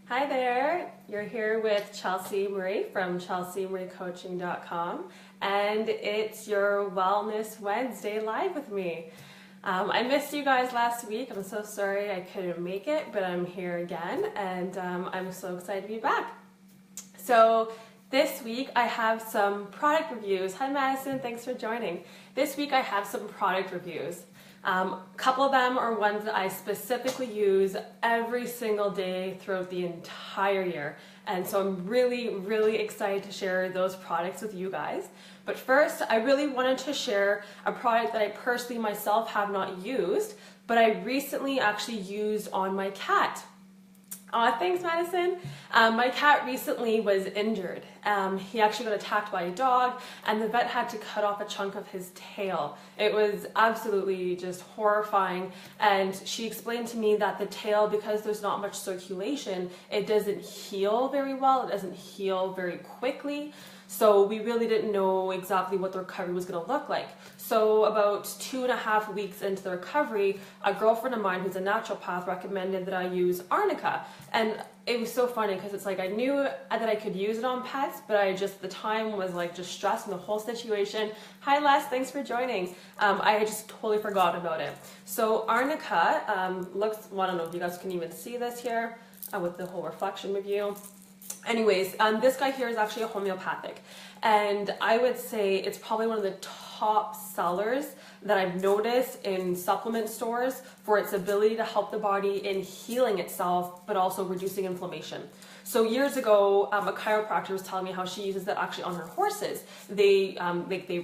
Hi there, you're here with Chelsea Marie from chelseamariecoaching.com, and it's your Wellness Wednesday live with me. I missed you guys last week. I'm so sorry I couldn't make it, but I'm here again, and I'm so excited to be back. So this week I have some product reviews. Hi Madison, thanks for joining. This week I have some product reviews. A couple of them are ones that I specifically use every single day throughout the entire year. And so I'm really excited to share those products with you guys. But first, I really wanted to share a product that I personally myself have not used, but I recently actually used on my cat. Aw, thanks, Madison. My cat recently was injured. He actually got attacked by a dog, and the vet had to cut off a chunk of his tail. It was absolutely just horrifying, and she explained to me that the tail, because there's not much circulation, it doesn't heal very well, it doesn't heal very quickly. So we really didn't know exactly what the recovery was going to look like. So about 2.5 weeks into the recovery, a girlfriend of mine who's a naturopath recommended that I use arnica. And it was so funny because it's like I knew that I could use it on pets, but the time was like just stressed in the whole situation. Hi Les, thanks for joining. I had just totally forgot about it. So arnica looks, well, I don't know if you guys can even see this here with the whole reflection review. Anyways, this guy here is actually a homeopathic, and I would say it's probably one of the top sellers that I've noticed in supplement stores for its ability to help the body in healing itself, but also reducing inflammation. So years ago, a chiropractor was telling me how she uses it actually on her horses. They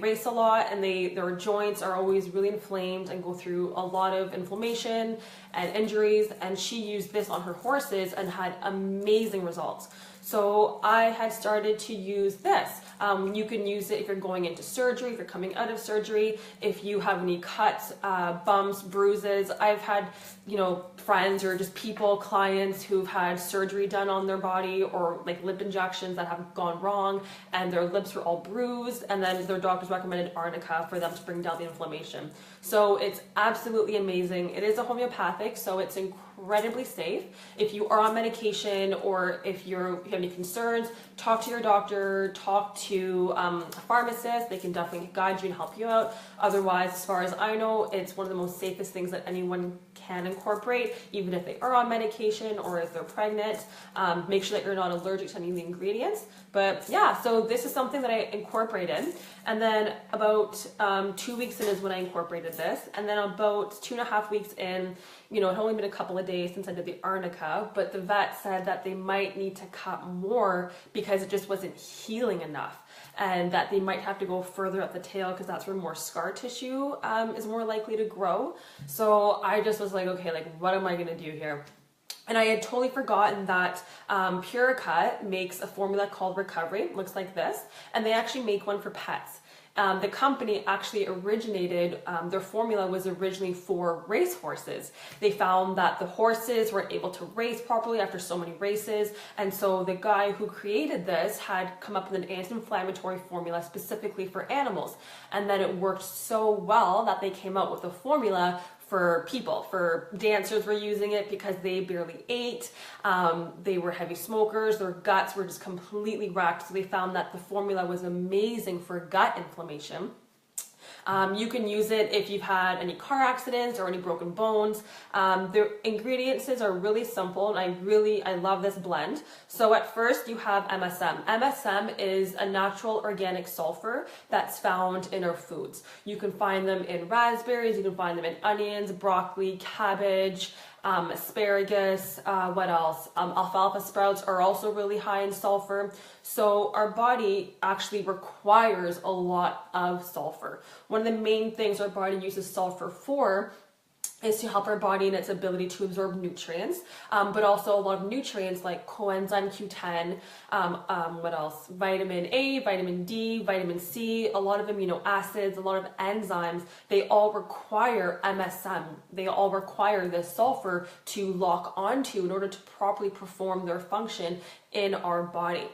race a lot, and their joints are always really inflamed and go through a lot of inflammation and injuries. And she used this on her horses and had amazing results. So I had started to use this. You can use it if you're going into surgery, if you're coming out of surgery, if you have any cuts, bumps, bruises. I've had, friends or just people, clients who've had surgery done on their body or like lip injections that have gone wrong and their lips were all bruised, and then their doctors recommended arnica for them to bring down the inflammation. So it's absolutely amazing. It is a homeopathic, so it's incredibly safe. If you are on medication or if you have any concerns, talk to your doctor, talk to a pharmacist. They can definitely guide you and help you out. Otherwise, as far as I know, it's one of the most safest things that anyone can incorporate, even if they are on medication or if they're pregnant. Make sure that you're not allergic to any of the ingredients. But yeah, so this is something that I incorporated. And then about 2 weeks in is when I incorporated this. And then about 2.5 weeks in, it had only been a couple of days since I did the arnica, but the vet said that they might need to cut more because it just wasn't healing enough, and that they might have to go further up the tail because that's where more scar tissue is more likely to grow. So I just was like, okay, like what am I going to do here? And I had totally forgotten that Puricut makes a formula called Recovery. It looks like this, and they actually make one for pets. The company actually originated, their formula was originally for race horses. They found that the horses weren't able to race properly after so many races, and so the guy who created this had come up with an anti-inflammatory formula specifically for animals, and then it worked so well that they came out with a formula for people. For dancers were using it because they barely ate, they were heavy smokers, their guts were just completely wrecked, so they found that the formula was amazing for gut inflammation. You can use it if you've had any car accidents or any broken bones. The ingredients are really simple, and I love this blend. So at first you have MSM. MSM is a natural organic sulfur that's found in our foods. You can find them in raspberries, you can find them in onions, broccoli, cabbage, asparagus, what else? Alfalfa sprouts are also really high in sulfur. So our body actually requires a lot of sulfur. One of the main things our body uses sulfur for is to help our body in its ability to absorb nutrients, but also a lot of nutrients like coenzyme Q10, what else? Vitamin A, vitamin D, vitamin C, a lot of amino acids, a lot of enzymes, they all require MSM. They all require this sulfur to lock onto in order to properly perform their function in our body.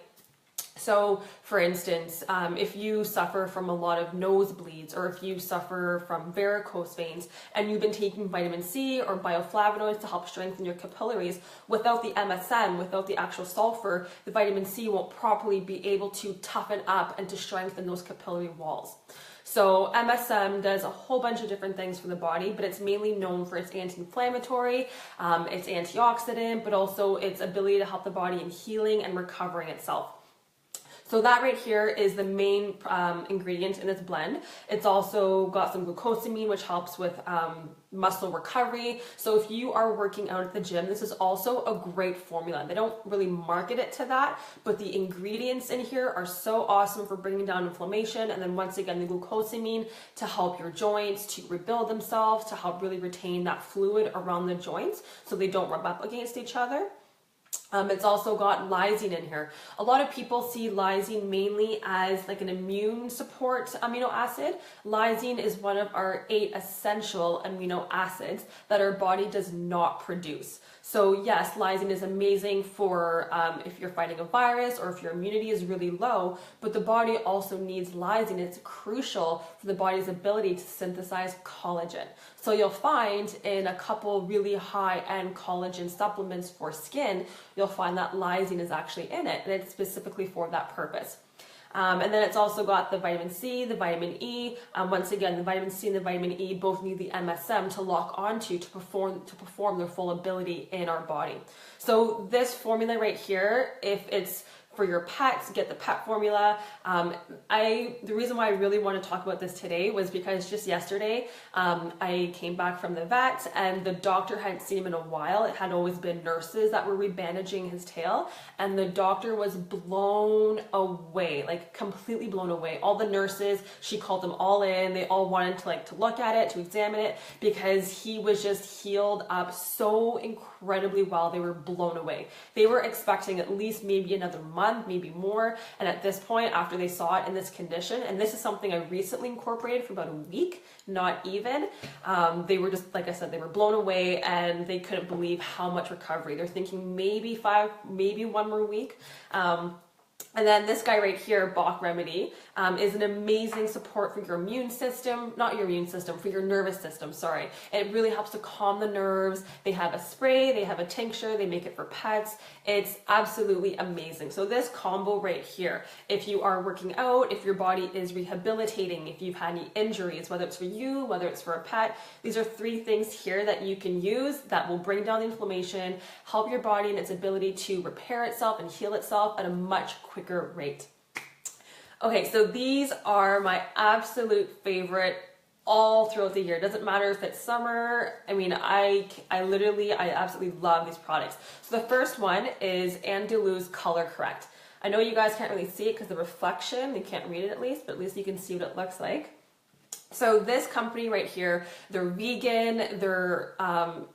So, for instance, if you suffer from a lot of nosebleeds, or if you suffer from varicose veins and you've been taking vitamin C or bioflavonoids to help strengthen your capillaries, without the MSM, without the actual sulfur, the vitamin C won't properly be able to toughen up and to strengthen those capillary walls. So MSM does a whole bunch of different things for the body, but it's mainly known for its anti-inflammatory, its antioxidant, but also its ability to help the body in healing and recovering itself. So that right here is the main ingredient in this blend. It's also got some glucosamine, which helps with muscle recovery. So if you are working out at the gym, this is also a great formula. They don't really market it to that, but the ingredients in here are so awesome for bringing down inflammation. And then once again, the glucosamine to help your joints to rebuild themselves, to help really retain that fluid around the joints so they don't rub up against each other. It's also got lysine in here. A lot of people see lysine mainly as like an immune support amino acid. Lysine is one of our 8 essential amino acids that our body does not produce. So yes, lysine is amazing for if you're fighting a virus or if your immunity is really low, but the body also needs lysine. It's crucial for the body's ability to synthesize collagen. So you'll find in a couple really high-end collagen supplements for skin, you'll find that lysine is actually in it, and it's specifically for that purpose. And then it's also got the vitamin C, the vitamin E. Once again, the vitamin C and the vitamin E both need the MSM to lock onto to perform their full ability in our body. So this formula right here, if it's for your pets, get the pet formula. The reason why I really want to talk about this today was because just yesterday I came back from the vet and the doctor hadn't seen him in a while. It had always been nurses that were rebandaging his tail, and the doctor was blown away, like completely blown away. All the nurses, she called them all in. They all wanted to look at it, to examine it, because he was just healed up so incredibly well. They were blown away. They were expecting at least maybe another month, maybe more. And at this point, after they saw it in this condition, and this is something I recently incorporated for about a week, not even, they were just, like I said, they were blown away and they couldn't believe how much recovery. They're thinking maybe 5, maybe 1 more week. And then this guy right here, Bach Remedy, is an amazing support for your immune system, not your immune system, for your nervous system, sorry. It really helps to calm the nerves. They have a spray, they have a tincture, they make it for pets. It's absolutely amazing. So this combo right here, if you are working out, if your body is rehabilitating, if you've had any injuries, whether it's for you, whether it's for a pet, these are 3 things here that you can use that will bring down the inflammation, help your body in its ability to repair itself and heal itself at a much quicker rate. Okay, so these are my absolute favorite all throughout the year. It doesn't matter if it's summer. I mean, I absolutely love these products. So the first one is Andalou's Color Correct. I know you guys can't really see it because the reflection, you can't read it at least, but at least you can see what it looks like. So this company right here, they're vegan, they're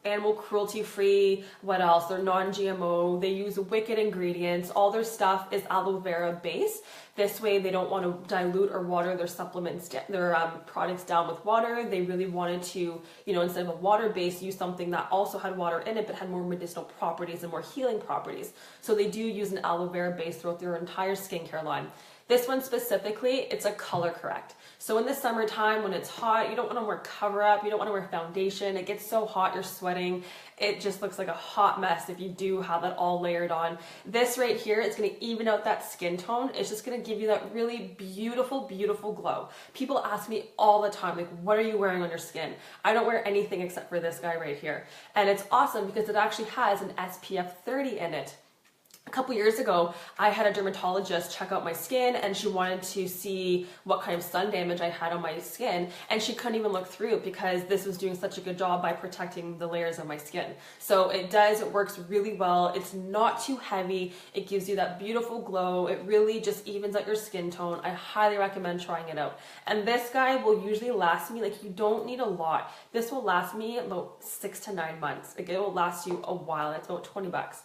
animal cruelty free, what else? They're non-GMO, they use wicked ingredients, all their stuff is aloe vera based. This way they don't want to dilute or water their supplements, their products down with water. They really wanted to, instead of a water base, use something that also had water in it but had more medicinal properties and more healing properties. So they do use an aloe vera base throughout their entire skincare line. This one specifically, it's a color correct. So in the summertime when it's hot, you don't want to wear cover up, you don't want to wear foundation. It gets so hot, you're sweating. It just looks like a hot mess if you do have it all layered on. This right here is going to even out that skin tone. It's just going to give you that really beautiful, beautiful glow. People ask me all the time, like, what are you wearing on your skin? I don't wear anything except for this guy right here. And it's awesome because it actually has an SPF 30 in it. A couple years ago, I had a dermatologist check out my skin and she wanted to see what kind of sun damage I had on my skin, and she couldn't even look through it because this was doing such a good job by protecting the layers of my skin. So it works really well. It's not too heavy. It gives you that beautiful glow. It really just evens out your skin tone. I highly recommend trying it out. And this guy will usually last me, like, you don't need a lot. This will last me about 6 to 9 months. Like, it will last you a while. It's about $20.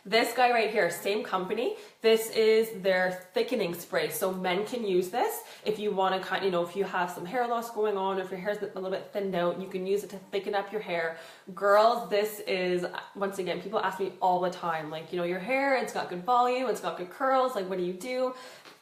This guy right here, same company. This is their thickening spray. So men can use this if you want to kind of, if you have some hair loss going on, or if your hair's a little bit thinned out, you can use it to thicken up your hair. Girls, this is, once again, people ask me all the time, like, your hair, it's got good volume, it's got good curls, like, what do you do?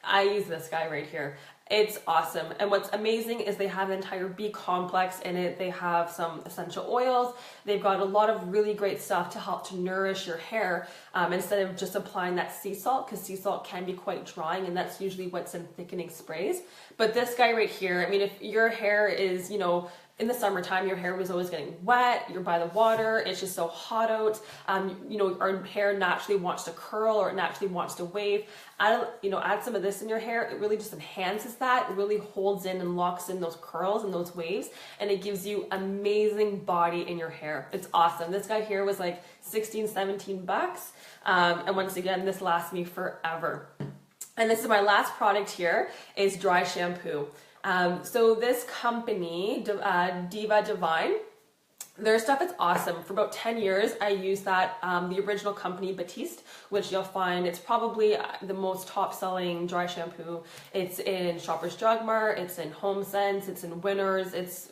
I use this guy right here. It's awesome. And what's amazing is they have an entire B complex in it. They have some essential oils. They've got a lot of really great stuff to help to nourish your hair instead of just applying that sea salt, because sea salt can be quite drying, and that's usually what's in thickening sprays. But this guy right here, I mean, if your hair is, in the summertime, your hair was always getting wet, you're by the water, it's just so hot out, our hair naturally wants to curl, or it naturally wants to wave. Add some of this in your hair, it really just enhances that. It really holds in and locks in those curls and those waves, and it gives you amazing body in your hair. It's awesome. This guy here was like 16, 17 bucks. And once again, this lasts me forever. And this is my last product here, is dry shampoo. So this company, Diva Divine, their stuff is awesome. For about 10 years, I used that, the original company, Batiste, which you'll find it's probably the most top-selling dry shampoo. It's in Shoppers Drug Mart, it's in HomeSense, it's in Winners, it's,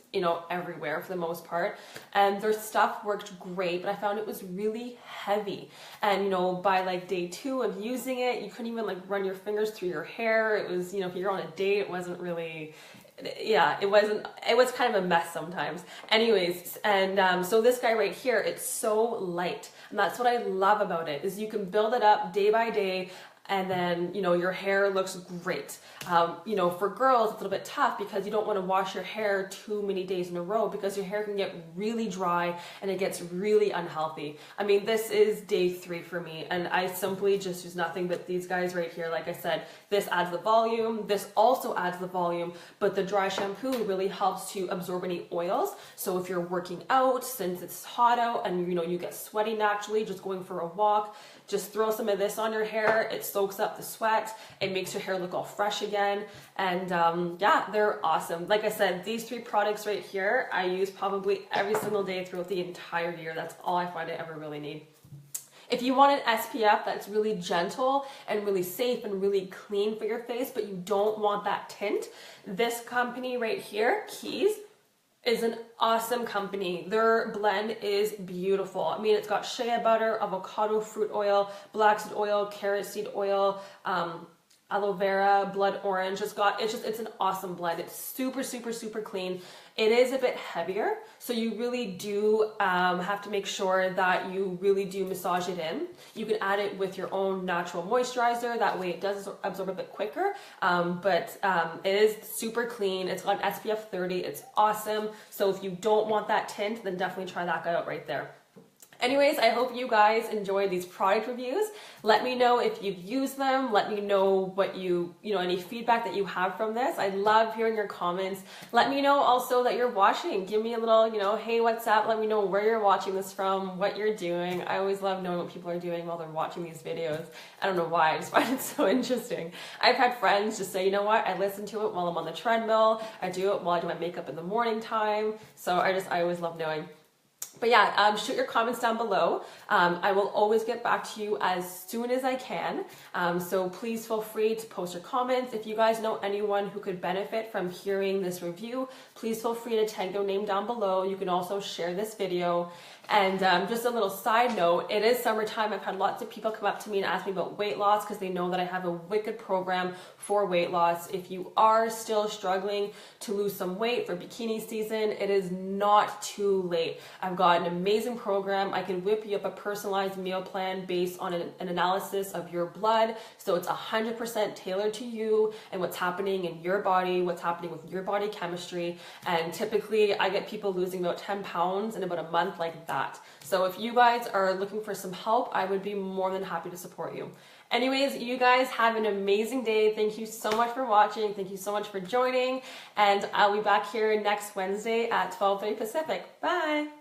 everywhere for the most part. And their stuff worked great, but I found it was really heavy. And, by like day 2 of using it, you couldn't even like run your fingers through your hair. It was, if you're on a date, it wasn't really... it was kind of a mess sometimes. Anyways, and so this guy right here, it's so light. And that's what I love about it, is you can build it up day by day, and then, your hair looks great. For girls, it's a little bit tough because you don't want to wash your hair too many days in a row, because your hair can get really dry and it gets really unhealthy. I mean, this is day 3 for me, and I simply just use nothing but these guys right here. Like I said, this adds the volume, this also adds the volume, but the dry shampoo really helps to absorb any oils. So if you're working out, since it's hot out and you get sweaty naturally just going for a walk, just throw some of this on your hair. It soaks up the sweat. It makes your hair look all fresh again. And yeah, they're awesome. Like I said, these 3 products right here, I use probably every single day throughout the entire year. That's all I find I ever really need. If you want an SPF that's really gentle and really safe and really clean for your face, but you don't want that tint, this company right here, Keys, is an awesome company. Their blend is beautiful. I mean, it's got shea butter, avocado fruit oil, black seed oil, carrot seed oil, aloe vera, blood orange. It's an awesome blend. It's super, super, super clean. It is a bit heavier, so you really do have to make sure that you really do massage it in. You can add it with your own natural moisturizer. That way it does absorb a bit quicker, but it is super clean. It's got an SPF 30. It's awesome. So if you don't want that tint, then definitely try that guy out right there. Anyways, I hope you guys enjoyed these product reviews. Let me know if you've used them. Let me know what any feedback that you have from this. I love hearing your comments. Let me know also that you're watching. Give me a little, hey, what's up? Let me know where you're watching this from, what you're doing. I always love knowing what people are doing while they're watching these videos. I don't know why, I just find it so interesting. I've had friends just say, you know what? I listen to it while I'm on the treadmill. I do it while I do my makeup in the morning time. So I always love knowing. But yeah, shoot your comments down below. I will always get back to you as soon as I can. So please feel free to post your comments. If you guys know anyone who could benefit from hearing this review, please feel free to tag their name down below. You can also share this video. And just a little side note, it is summertime. I've had lots of people come up to me and ask me about weight loss because they know that I have a wicked program for weight loss. If you are still struggling to lose some weight for bikini season, it is not too late. I've got an amazing program. I can whip you up a personalized meal plan based on an analysis of your blood. So it's 100% tailored to you and what's happening in your body, what's happening with your body chemistry. And typically I get people losing about 10 pounds in about a month like that. So if you guys are looking for some help, I would be more than happy to support you. Anyways, you guys have an amazing day. Thank you so much for watching. Thank you so much for joining. And I'll be back here next Wednesday at 12:30 Pacific. Bye.